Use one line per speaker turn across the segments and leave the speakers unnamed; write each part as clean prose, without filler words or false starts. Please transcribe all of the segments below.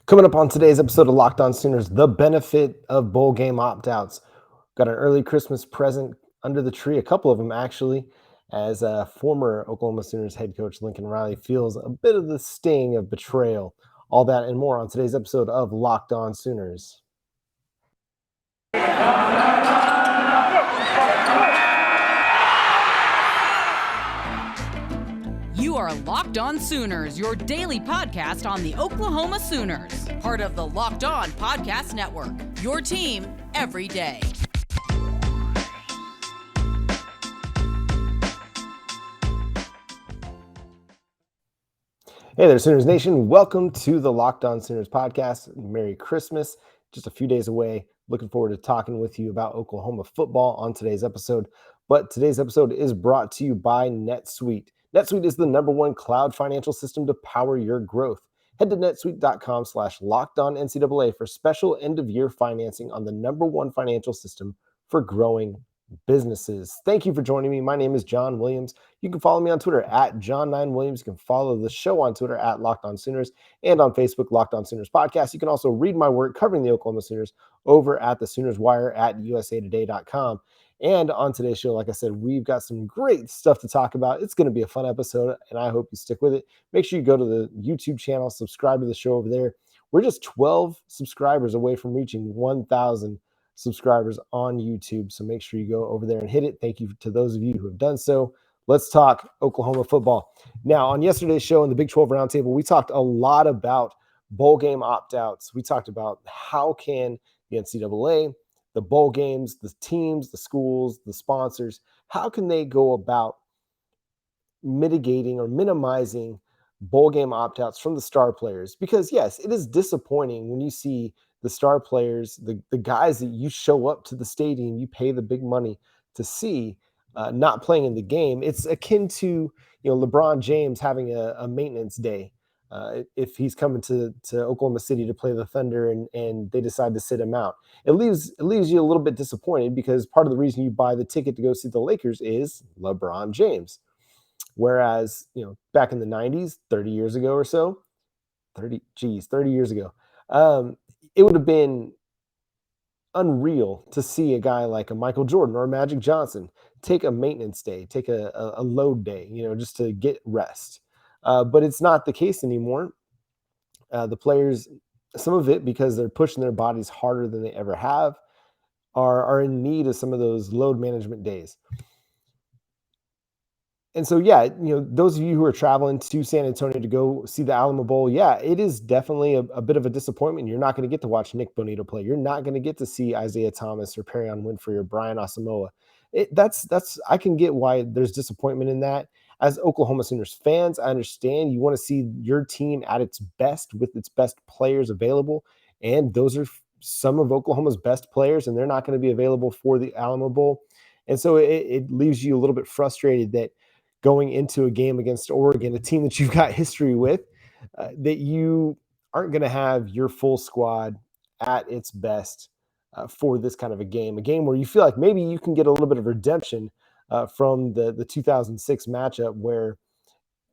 Coming up on today's episode of Locked On Sooners, the benefit of bowl game opt-outs. Got an early Christmas present under the tree, a couple of them actually, as former Oklahoma Sooners head coach Lincoln Riley feels a bit of the sting of betrayal. All that and more on today's episode of Locked On Sooners.
You are Locked On Sooners, your daily podcast on the Oklahoma Sooners, part of the Locked On Podcast Network, your team every day.
Hey there, Sooners Nation. Welcome to the Locked On Sooners podcast. Merry Christmas. Just a few days away. Looking forward to talking with you about Oklahoma football on today's episode. But today's episode is brought to you by NetSuite. NetSuite is the #1 cloud financial system to power your growth. Head to netsuite.com/lockedonncaa for special end-of-year financing on the #1 financial system for growing businesses. Thank you for joining me. My name is John Williams. You can follow me on Twitter at John9Williams. You can follow the show on Twitter at Locked On Sooners and on Facebook, Locked On Sooners Podcast. You can also read my work covering the Oklahoma Sooners over at the Sooners Wire at usatoday.com. And on today's show, like I said, we've got some great stuff to talk about. It's going to be a fun episode, and I hope you stick with it. Make sure you go to the YouTube channel, subscribe to the show over there. We're just 12 subscribers away from reaching 1,000 subscribers on YouTube, so make sure you go over there and hit it. Thank you to those of you who have done so. Let's talk Oklahoma football. Now, on yesterday's show in the Big 12 Roundtable, we talked a lot about bowl game opt-outs. We talked about how can the NCAA, the bowl games, the teams, the schools, the sponsors, how can they go about mitigating or minimizing bowl game opt-outs from the star players? Because yes, it is disappointing when you see the star players, the guys that you show up to the stadium, you pay the big money to see, not playing in the game. It's akin to LeBron James having a maintenance day. If he's coming to Oklahoma City to play the Thunder and they decide to sit him out, it leaves you a little bit disappointed, because part of the reason you buy the ticket to go see the Lakers is LeBron James. Whereas, back in the 90s, 30 years ago or so, 30 years ago, it would have been unreal to see a guy like a Michael Jordan or a Magic Johnson take a maintenance day, take a load day, just to get rest. But it's not the case anymore. The players, some of it because they're pushing their bodies harder than they ever have, are in need of some of those load management days. And so, those of you who are traveling to San Antonio to go see the Alamo Bowl, it is definitely a bit of a disappointment. You're not going to get to watch Nic Bonitto play. You're not going to get to see Isaiah Thomas or Perrion Winfrey or Brian Asamoah. I can get why there's disappointment in that. As Oklahoma Sooners fans, I understand you want to see your team at its best with its best players available. And those are some of Oklahoma's best players, and they're not going to be available for the Alamo Bowl. And so it leaves you a little bit frustrated that going into a game against Oregon, a team that you've got history with, that you aren't going to have your full squad at its best for this kind of a game where you feel like maybe you can get a little bit of redemption from the 2006 matchup, where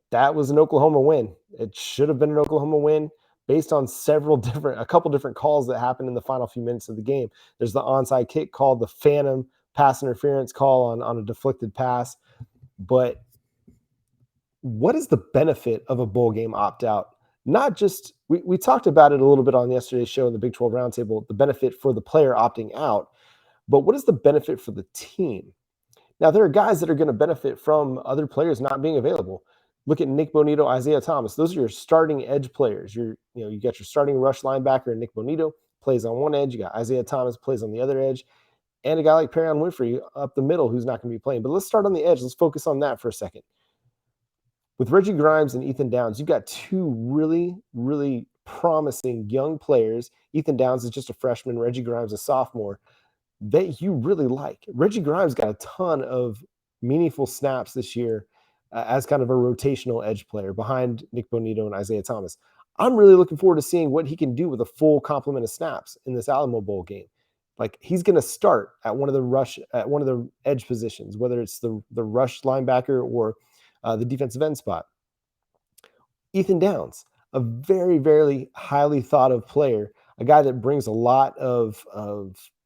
that was an Oklahoma win. It should have been an Oklahoma win based on a couple different calls that happened in the final few minutes of the game. There's the onside kick call, the phantom pass interference call on a deflected pass. But what is the benefit of a bowl game opt-out? Not just, we talked about it a little bit on yesterday's show in the Big 12 Roundtable, the benefit for the player opting out, but what is the benefit for the team? Now, there are guys that are going to benefit from other players not being available. Look at Nic Bonitto, Isaiah Thomas. Those are your starting edge players. You got your starting rush linebacker, Nic Bonitto, plays on one edge. You got Isaiah Thomas, plays on the other edge, and a guy like Perrion Winfrey up the middle who's not going to be playing. But let's start on the edge. Let's focus on that for a second. With Reggie Grimes and Ethan Downs, you've got two really, really promising young players. Ethan Downs is just a freshman. Reggie Grimes a sophomore that you really like. Reggie Grimes got a ton of meaningful snaps this year as kind of a rotational edge player behind Nic Bonitto and Isaiah Thomas. I'm really looking forward to seeing what he can do with a full complement of snaps in this Alamo Bowl game. Like, he's going to start at one of the edge positions, whether it's the rush linebacker or the defensive end spot. Ethan Downs, a very, very highly thought of player, a guy that brings a lot of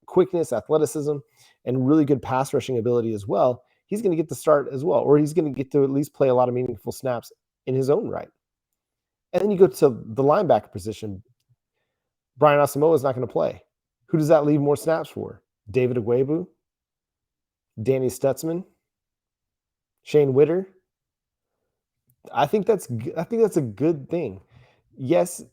quickness, athleticism, and really good pass rushing ability as well, he's going to get the start as well, or he's going to get to at least play a lot of meaningful snaps in his own right. And then you go to the linebacker position. Brian Asamoah is not going to play. Who does that leave more snaps for? David Agwebu, Danny Stutzman, Shane Witter. I think that's a good thing. Yes,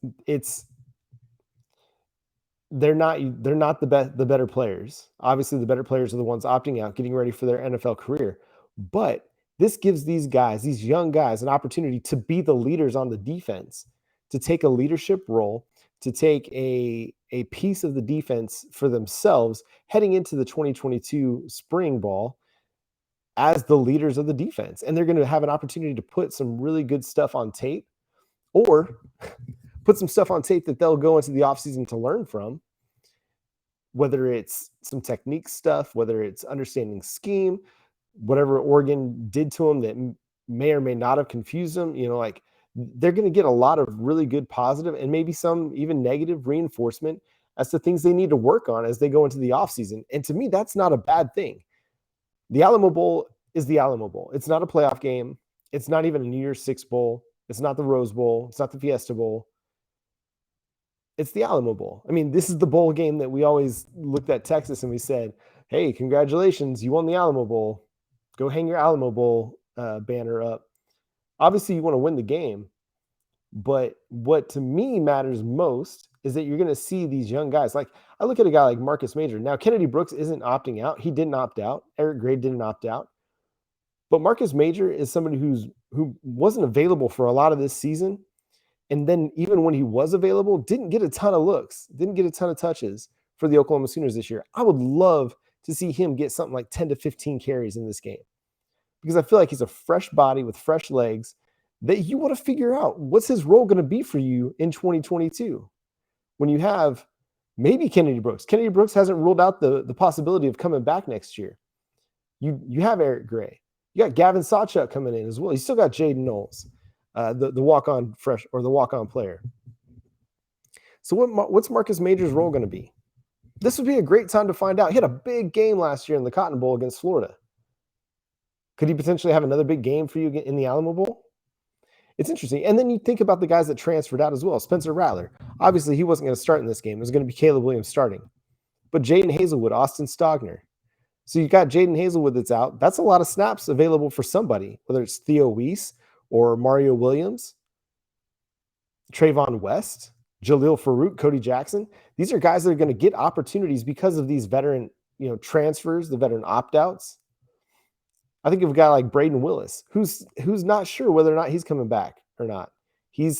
they're not the better players. Obviously, the better players are the ones opting out, getting ready for their NFL career. But this gives these guys, these young guys, an opportunity to be the leaders on the defense, to take a leadership role, to take a piece of the defense for themselves heading into the 2022 spring ball as the leaders of the defense. And they're going to have an opportunity to put some really good stuff on tape, or put some stuff on tape that they'll go into the offseason to learn from, whether it's some technique stuff, whether it's understanding scheme, whatever Oregon did to them that may or may not have confused them. Like, they're going to get a lot of really good positive and maybe some even negative reinforcement as to things they need to work on as they go into the offseason. And to me, that's not a bad thing. The Alamo Bowl is the Alamo Bowl. It's not a playoff game. It's not even a New Year's Six Bowl. It's not the Rose Bowl. It's not the Fiesta Bowl. It's the Alamo Bowl. I mean, this is the bowl game that we always looked at Texas and we said, hey, congratulations, you won the Alamo Bowl. Go hang your Alamo Bowl banner up. Obviously, you want to win the game. But what to me matters most is that you're going to see these young guys. Like, I look at a guy like Marcus Major. Now, Kennedy Brooks isn't opting out. He didn't opt out. Eric Gray didn't opt out. But Marcus Major is somebody who wasn't available for a lot of this season. And then even when he was available, didn't get a ton of looks, didn't get a ton of touches for the Oklahoma Sooners this year. I would love to see him get something like 10 to 15 carries in this game, because I feel like he's a fresh body with fresh legs that you want to figure out what's his role going to be for you in 2022 when you have maybe Kennedy Brooks. Kennedy Brooks hasn't ruled out the possibility of coming back next year. You have Eric Gray. You got Gavin Sawchuk coming in as well. You still got Jaden Knowles, the walk-on fresh or the walk-on player. So what's Marcus Major's role going to be? This would be a great time to find out. He had a big game last year in the Cotton Bowl against Florida. Could he potentially have another big game for you in the Alamo Bowl? It's interesting. And then you think about the guys that transferred out as well. Spencer Rattler. Obviously, he wasn't going to start in this game. It was going to be Caleb Williams starting. But Jaden Hazelwood, Austin Stogner. So you got Jaden Hazelwood that's out. That's a lot of snaps available for somebody, whether it's Theo Weiss or Mario Williams, Trayvon West, Jahlil Farouk, Cody Jackson. These are guys that are going to get opportunities because of these veteran, transfers, the veteran opt-outs. I think of a guy like Braden Willis, who's not sure whether or not he's coming back or not. He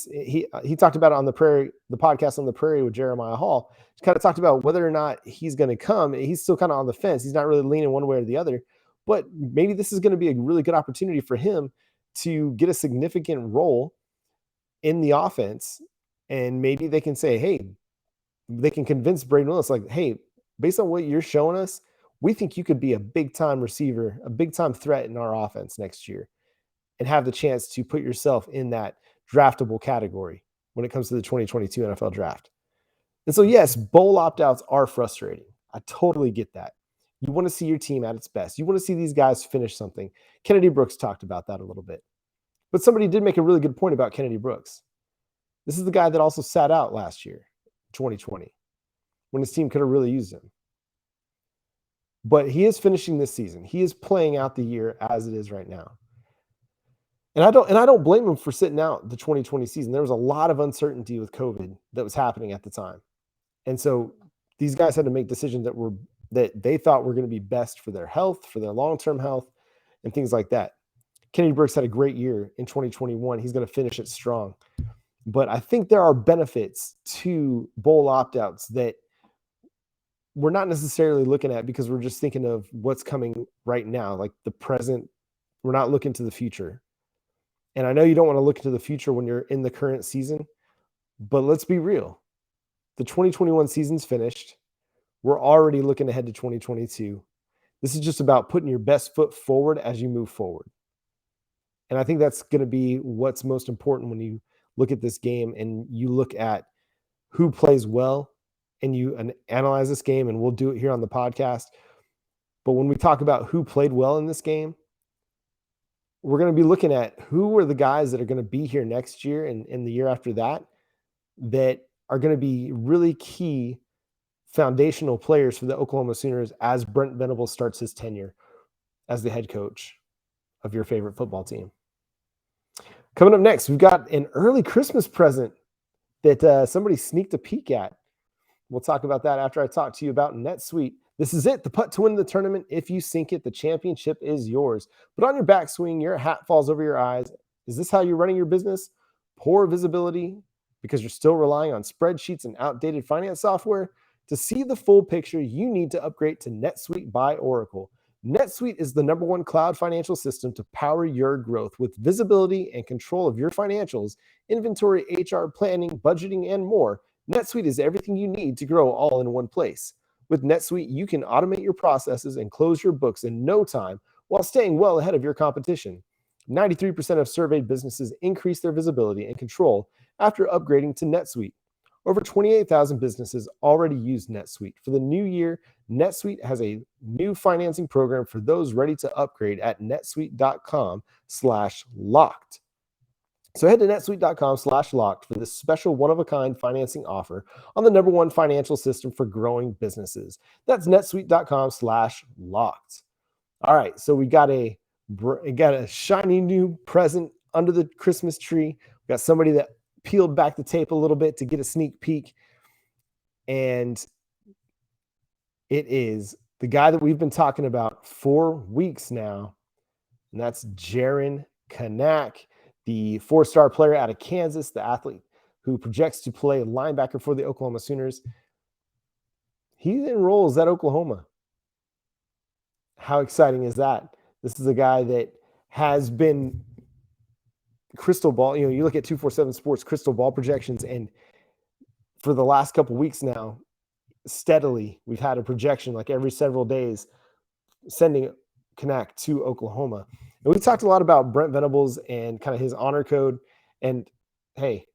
talked about it on the podcast on the Prairie with Jeremiah Hall. He kind of talked about whether or not he's going to come. He's still kind of on the fence. He's not really leaning one way or the other, but maybe this is going to be a really good opportunity for him to get a significant role in the offense. And maybe they can say, hey, they can convince Braden Willis, like, hey, based on what you're showing us, we think you could be a big-time receiver, a big-time threat in our offense next year, and have the chance to put yourself in that draftable category when it comes to the 2022 NFL draft. And so, yes, bowl opt-outs are frustrating. I totally get that. You want to see your team at its best. You want to see these guys finish something. Kennedy Brooks talked about that a little bit. But somebody did make a really good point about Kennedy Brooks. This is the guy that also sat out last year, 2020, when his team could have really used him. But he is finishing this season. He is playing out the year as it is right now. And I don't blame him for sitting out the 2020 season. There was a lot of uncertainty with COVID that was happening at the time. And so these guys had to make decisions that they thought were going to be best for their health, for their long-term health, and things like that. Kennedy Brooks had a great year in 2021. He's going to finish it strong. But I think there are benefits to bowl opt-outs that we're not necessarily looking at because we're just thinking of what's coming right now, like the present. We're not looking to the future. And I know you don't want to look into the future when you're in the current season, but let's be real. The 2021 season's finished. We're already looking ahead to 2022. This is just about putting your best foot forward as you move forward. And I think that's going to be what's most important when you look at this game and you look at who plays well and you analyze this game, and we'll do it here on the podcast. But when we talk about who played well in this game, we're going to be looking at who are the guys that are going to be here next year and the year after that are going to be really key foundational players for the Oklahoma Sooners as Brent Venables starts his tenure as the head coach of your favorite football team. Coming up next, we've got an early Christmas present that somebody sneaked a peek at. We'll talk about that after I talk to you about NetSuite. This is it, the putt to win the tournament. If you sink it, the championship is yours. But on your backswing, your hat falls over your eyes. Is this how you're running your business? Poor visibility because you're still relying on spreadsheets and outdated finance software? To see the full picture, you need to upgrade to NetSuite by Oracle. NetSuite is the #1 cloud financial system to power your growth with visibility and control of your financials, inventory, HR, planning, budgeting, and more. NetSuite is everything you need to grow all in one place. With NetSuite, you can automate your processes and close your books in no time while staying well ahead of your competition. 93% of surveyed businesses increase their visibility and control after upgrading to NetSuite. Over 28,000 businesses already use NetSuite. For the new year, NetSuite has a new financing program for those ready to upgrade at netsuite.com/locked. So head to netsuite.com/locked for this special one-of-a-kind financing offer on the #1 financial system for growing businesses. That's netsuite.com/locked. All right, so we got a shiny new present under the Christmas tree. We got somebody that peeled back the tape a little bit to get a sneak peek. And it is the guy that we've been talking about for weeks now. And that's Jaren Kanak, the 4-star player out of Kansas, the athlete who projects to play linebacker for the Oklahoma Sooners. He enrolls at Oklahoma. How exciting is that? This is a guy that has been crystal ball. You look at 247 Sports crystal ball projections, and for the last couple of weeks now, steadily, we've had a projection like every several days sending Kanak to Oklahoma. And we talked a lot about Brent Venables and kind of his honor code. And hey,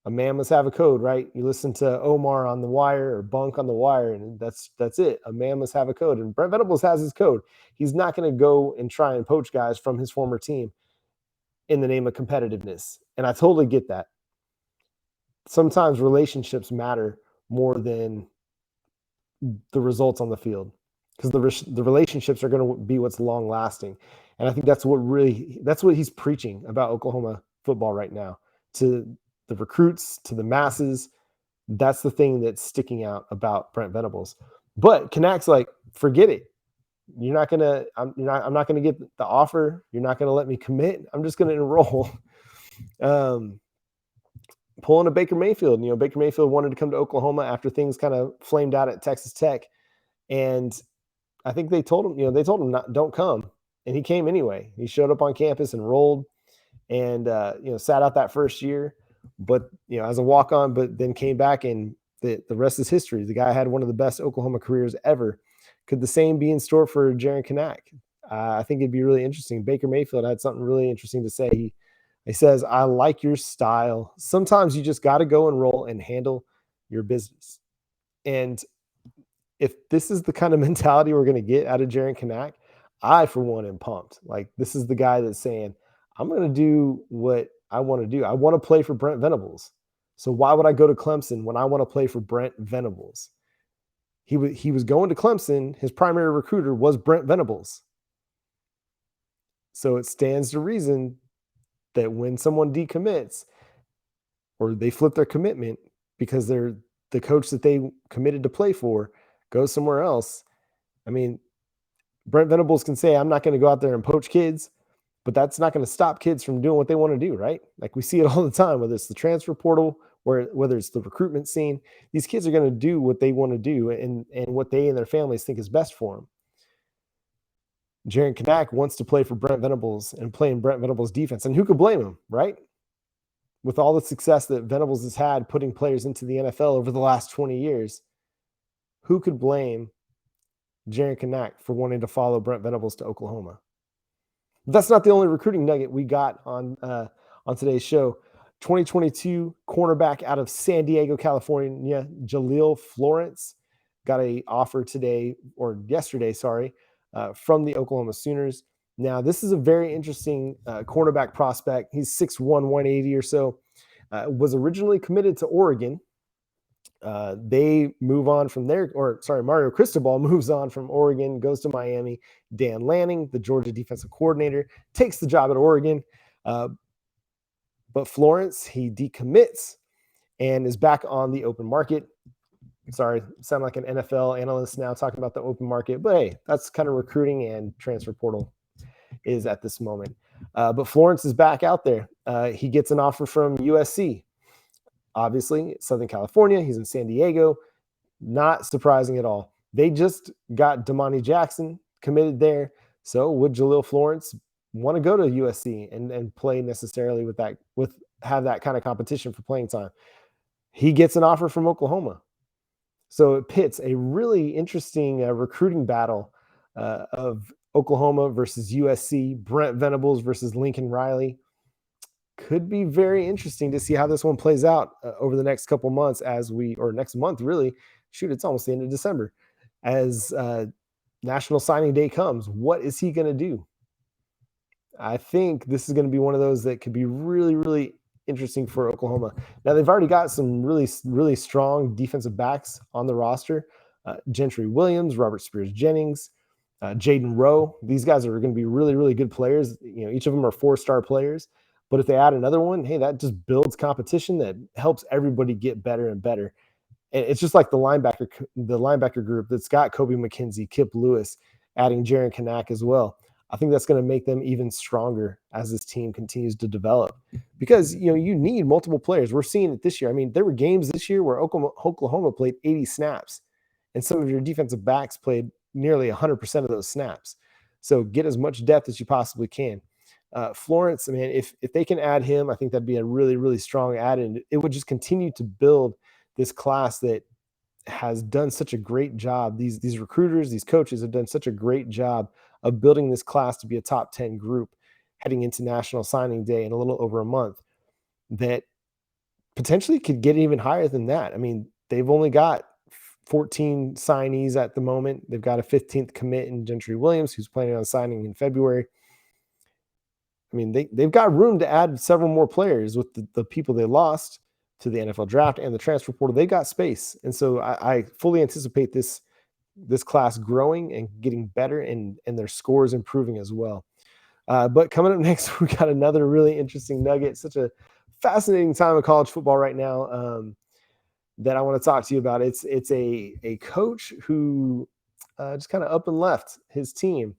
a man must have a code, right? You listen to Omar on The Wire or Bunk on The Wire, and that's it. A man must have a code. And Brent Venables has his code. He's not going to go and try and poach guys from his former team in the name of competitiveness. And I totally get that. Sometimes relationships matter more than the results on the field, because the relationships are going to be what's long lasting. And I think that's what he's preaching about Oklahoma football right now to the recruits, to the masses. That's the thing that's sticking out about Brent Venables. But Kanak's like, forget it. I'm not going to get the offer. You're not going to let me commit. I'm just going to enroll. Pulling a Baker Mayfield. Baker Mayfield wanted to come to Oklahoma after things kind of flamed out at Texas Tech. And I think they told him, don't come. And he came anyway. He showed up on campus, enrolled, and, sat out that first year, but, as a walk-on, but then came back, and the rest is history. The guy had one of the best Oklahoma careers ever. Could the same be in store for Jaren Kanak? I think it'd be really interesting. Baker Mayfield had something really interesting to say. He says, I like your style. Sometimes you just got to go and roll and handle your business. And if this is the kind of mentality we're going to get out of Jaren Kanak, I, for one, am pumped. Like, this is the guy that's saying, I'm going to do what I want to do. I want to play for Brent Venables. So why would I go to Clemson when I want to play for Brent Venables? He was going to Clemson. His primary recruiter was Brent Venables. So it stands to reason that when someone decommits or they flip their commitment because they're the coach that they committed to play for goes somewhere else. I mean, Brent Venables can say, I'm not going to go out there and poach kids, but that's not going to stop kids from doing what they want to do, right? Like, we see it all the time, whether it's the transfer portal, whether it's the recruitment scene. These kids are going to do what they want to do and what they and their families think is best for them. Jaren Kanak wants to play for Brent Venables and play in Brent Venables' defense. And who could blame him, right? With all the success that Venables has had putting players into the NFL over the last 20 years, who could blame Jaren Kanak for wanting to follow Brent Venables to Oklahoma? But that's not the only recruiting nugget we got on today's show. 2022 cornerback out of San Diego, California, Jahlil Florence, got a offer today or yesterday, from the Oklahoma Sooners. Now, this is a very interesting cornerback prospect. He's 6'1", 180 or so. Was originally committed to Oregon. They move on from there, Mario Cristobal moves on from Oregon, goes to Miami. Dan Lanning, the Georgia defensive coordinator, takes the job at Oregon. But Florence, he decommits and is back on the open market. Sorry, sound like an NFL analyst now talking about the open market, but hey, that's kind of recruiting and transfer portal is at this moment. But Florence is back out there. He gets an offer from USC. Obviously, Southern California. He's in San Diego. Not surprising at all. They just got Damani Jackson committed there. So would Jahlil Florence want to go to USC and play necessarily have that kind of competition for playing time? He gets an offer from Oklahoma. So it pits a really interesting recruiting battle of Oklahoma versus USC, Brent Venables versus Lincoln Riley. Could be very interesting to see how this one plays out over the next couple months next month, really. Shoot, it's almost the end of December. As National Signing Day comes, what is he going to do? I think this is going to be one of those that could be really, really interesting for Oklahoma. Now, they've already got some really, really strong defensive backs on the roster. Gentry Williams, Robert Spears-Jennings, Jaden Rowe. These guys are going to be really, really good players. Each of them are 4-star players. But if they add another one, hey, that just builds competition that helps everybody get better and better. And it's just like the linebacker group that's got Kobe McKenzie, Kip Lewis, adding Jaren Kanak as well. I think that's going to make them even stronger as this team continues to develop, because you need multiple players. We're seeing it this year. I mean, there were games this year where Oklahoma played 80 snaps, and some of your defensive backs played nearly 100% of those snaps. So get as much depth as you possibly can. Florence, I mean, if they can add him, I think that'd be a really, really strong add, and it would just continue to build this class that has done such a great job. These recruiters, these coaches have done such a great job of building this class to be a top 10 group heading into National Signing Day in a little over a month, that potentially could get even higher than that. I mean, they've only got 14 signees at the moment. They've got a 15th commit in Gentry Williams, who's planning on signing in February. I mean, they've got room to add several more players with the people they lost to the NFL draft and the transfer portal. They got space. And so I fully anticipate this class growing and getting better, and their scores improving as well. But coming up next, we got another really interesting nugget. Such a fascinating time of college football right now that I want to talk to you about. It's a coach who just kind of up and left his team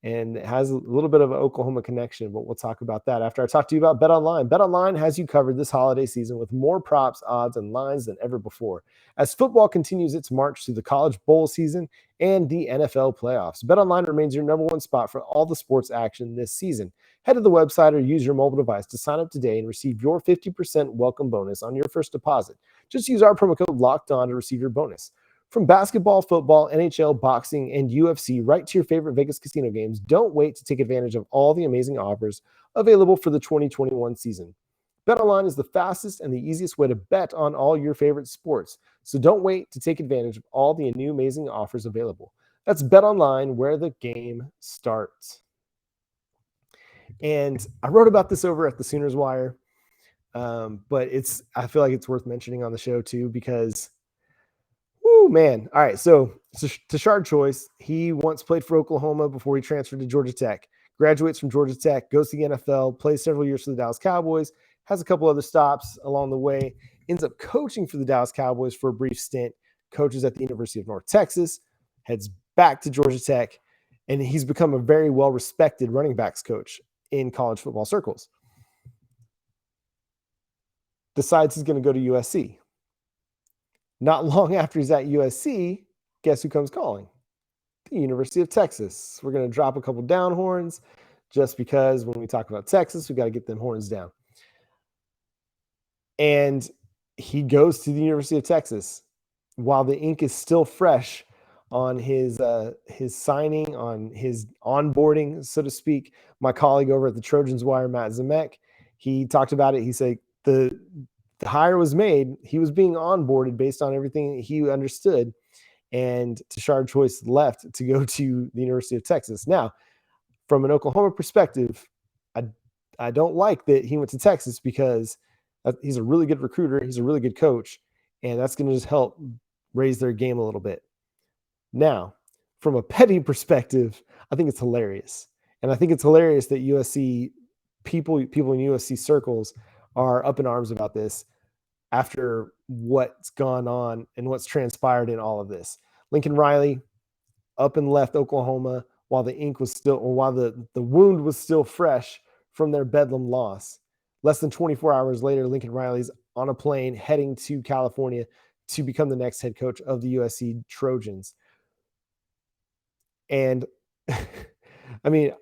and has a little bit of an Oklahoma connection, but we'll talk about that after I talk to you about BetOnline. BetOnline has you covered this holiday season with more props, odds, and lines than ever before, as football continues its march through the college bowl season and the NFL playoffs. BetOnline remains your number one spot for all the sports action this season. Head to the website or use your mobile device to sign up today and receive your 50% welcome bonus on your first deposit. Just use our promo code LOCKEDON to receive your bonus. From basketball, football, NHL, boxing, and UFC, right to your favorite Vegas casino games, don't wait to take advantage of all the amazing offers available for the 2021 season. BetOnline is the fastest and the easiest way to bet on all your favorite sports, so don't wait to take advantage of all the new amazing offers available. That's BetOnline, where the game starts. And I wrote about this over at the Sooners Wire, but I feel like it's worth mentioning on the show too, because man. All right. So Tashard Choice, he once played for Oklahoma before he transferred to Georgia Tech, graduates from Georgia Tech, goes to the NFL, plays several years for the Dallas Cowboys, has a couple other stops along the way, ends up coaching for the Dallas Cowboys for a brief stint, coaches at the University of North Texas, heads back to Georgia Tech, and he's become a very well-respected running backs coach in college football circles. Decides he's going to go to USC. Not long after he's at USC, guess who comes calling? The University of Texas. We're going to drop a couple down horns just because when we talk about Texas, we got to get them horns down. And he goes to the University of Texas while the ink is still fresh on his signing, on his onboarding, so to speak. My colleague over at the Trojans Wire, Matt Zemek, he talked about it. He said, the hire was made. He was being onboarded based on everything he understood. And Tashard Choice left to go to the University of Texas. Now, from an Oklahoma perspective, I don't like that he went to Texas because he's a really good recruiter. He's a really good coach. And that's going to just help raise their game a little bit. Now, from a petty perspective, I think it's hilarious. And I think it's hilarious that USC people in USC circles are up in arms about this after what's gone on and what's transpired in all of this. Lincoln Riley up and left Oklahoma while the ink was still, or while the wound was still fresh from their Bedlam loss. Less than 24 hours later, Lincoln Riley's on a plane heading to California to become the next head coach of the USC Trojans. And I mean,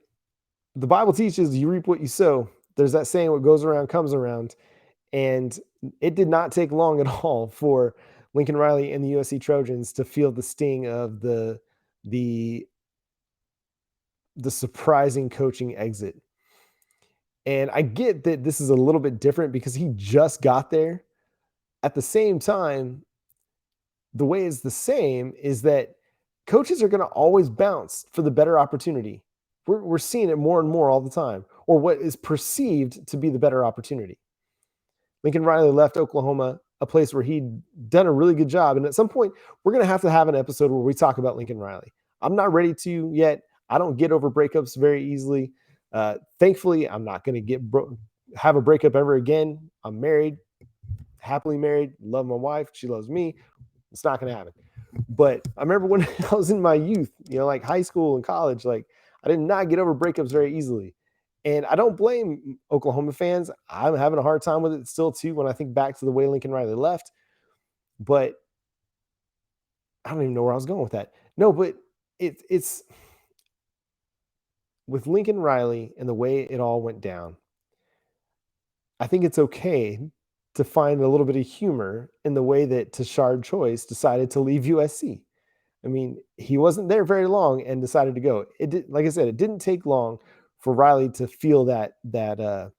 the Bible teaches you reap what you sow. There's that saying, what goes around comes around. And it did not take long at all for Lincoln Riley and the USC Trojans to feel the sting of the surprising coaching exit. And I get that this is a little bit different because he just got there. At the same time, the way it's the same is that coaches are going to always bounce for the better opportunity. We're seeing it more and more all the time, or what is perceived to be the better opportunity. Lincoln Riley left Oklahoma, a place where he'd done a really good job. And at some point, we're going to have an episode where we talk about Lincoln Riley. I'm not ready to yet. I don't get over breakups very easily. Thankfully, I'm not going to have a breakup ever again. I'm married, happily married, love my wife. She loves me. It's not going to happen. But I remember when I was in my youth, like high school and college, like I did not get over breakups very easily. And I don't blame Oklahoma fans. I'm having a hard time with it still, too, when I think back to the way Lincoln Riley left. But I don't even know where I was going with that. No, but it's with Lincoln Riley and the way it all went down, I think it's okay to find a little bit of humor in the way that Tashard Choice decided to leave USC. I mean, he wasn't there very long and decided to go. Like I said, it didn't take long for Riley to feel that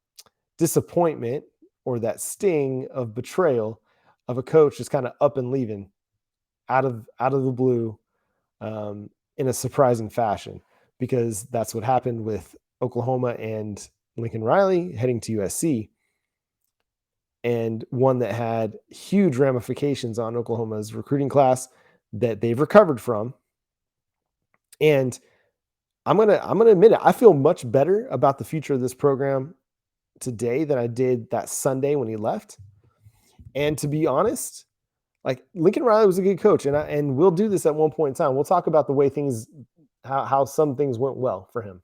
disappointment or that sting of betrayal of a coach just kind of up and leaving out of the blue in a surprising fashion, because that's what happened with Oklahoma and Lincoln Riley heading to USC, and one that had huge ramifications on Oklahoma's recruiting class that they've recovered from. And I'm gonna admit it, I feel much better about the future of this program today than I did that Sunday when he left. And to be honest, like, Lincoln Riley was a good coach, and we'll do this at one point in time. We'll talk about the way how some things went well for him.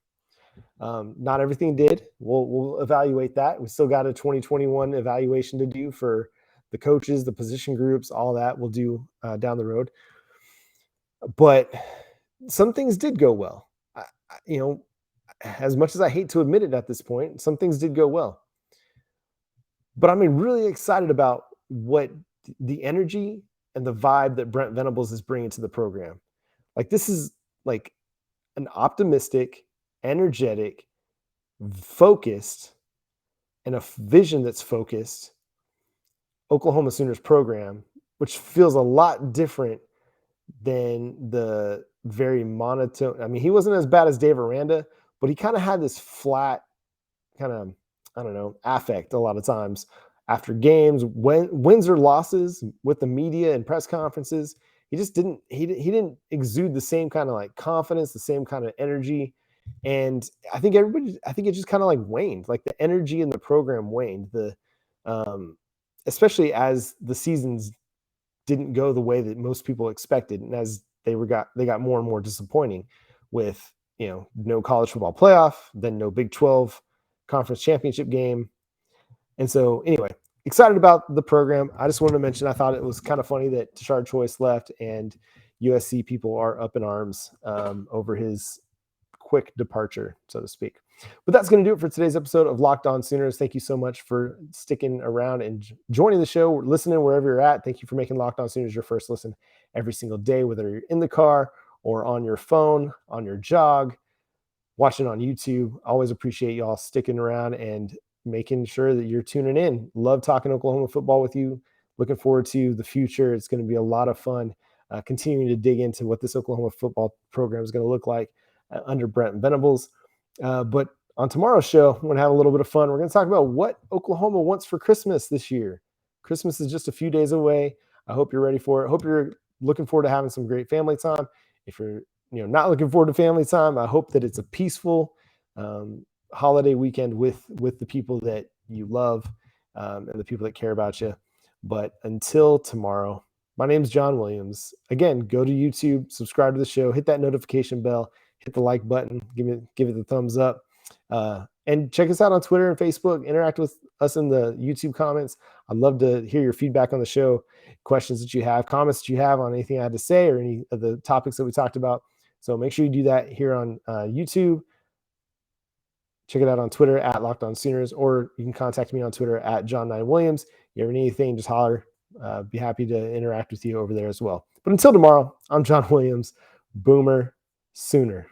Not everything did. We'll evaluate that. We still got a 2021 evaluation to do for the coaches, the position groups, all that we'll do down the road. But some things did go well. As much as I hate to admit it at this point, some things did go well. But I'm really excited about what the energy and the vibe that Brent Venables is bringing to the program. Like, this is like an optimistic, energetic, focused, and a vision that's focused Oklahoma Sooners program, which feels a lot different than the very monotone. I mean, he wasn't as bad as Dave Aranda, but he kind of had this flat kind of, I don't know, affect a lot of times after games, wins or losses with the media and press conferences. He just didn't exude the same kind of like confidence, the same kind of energy. And I think it just kind of like waned, like the energy in the program waned, especially as the seasons didn't go the way that most people expected. And as they got more and more disappointing with, no college football playoff, then no Big 12 conference championship game. And so anyway, excited about the program. I just wanted to mention, I thought it was kind of funny that Tashard Choice left and USC people are up in arms over his quick departure, so to speak. But that's going to do it for today's episode of Locked On Sooners. Thank you so much for sticking around and joining the show, listening wherever you're at. Thank you for making Locked On Sooners your first listen every single day, whether you're in the car or on your phone, on your jog, watching on YouTube. Always appreciate y'all sticking around and making sure that you're tuning in. Love talking Oklahoma football with you. Looking forward to the future. It's going to be a lot of fun continuing to dig into what this Oklahoma football program is going to look like under Brent Venables. But on tomorrow's show, we're going to have a little bit of fun. We're going to talk about what Oklahoma wants for Christmas this year. Christmas is just a few days away. I hope you're ready for it. I hope you're looking forward to having some great family time. If you're not looking forward to family time, I hope that it's a peaceful holiday weekend with the people that you love and the people that care about you. But until tomorrow, my name is John Williams. Again, go to YouTube, subscribe to the show, hit that notification bell, hit the like button, give it the thumbs up. And check us out on Twitter and Facebook. Interact with us in the YouTube comments. I'd love to hear your feedback on the show, questions that you have, comments that you have on anything I had to say or any of the topics that we talked about. So make sure you do that here on YouTube. Check it out on Twitter at Locked On Sooners, or you can contact me on Twitter at John9Williams. You ever need anything, just holler. Be happy to interact with you over there as well. But until tomorrow, I'm John Williams, Boomer Sooner.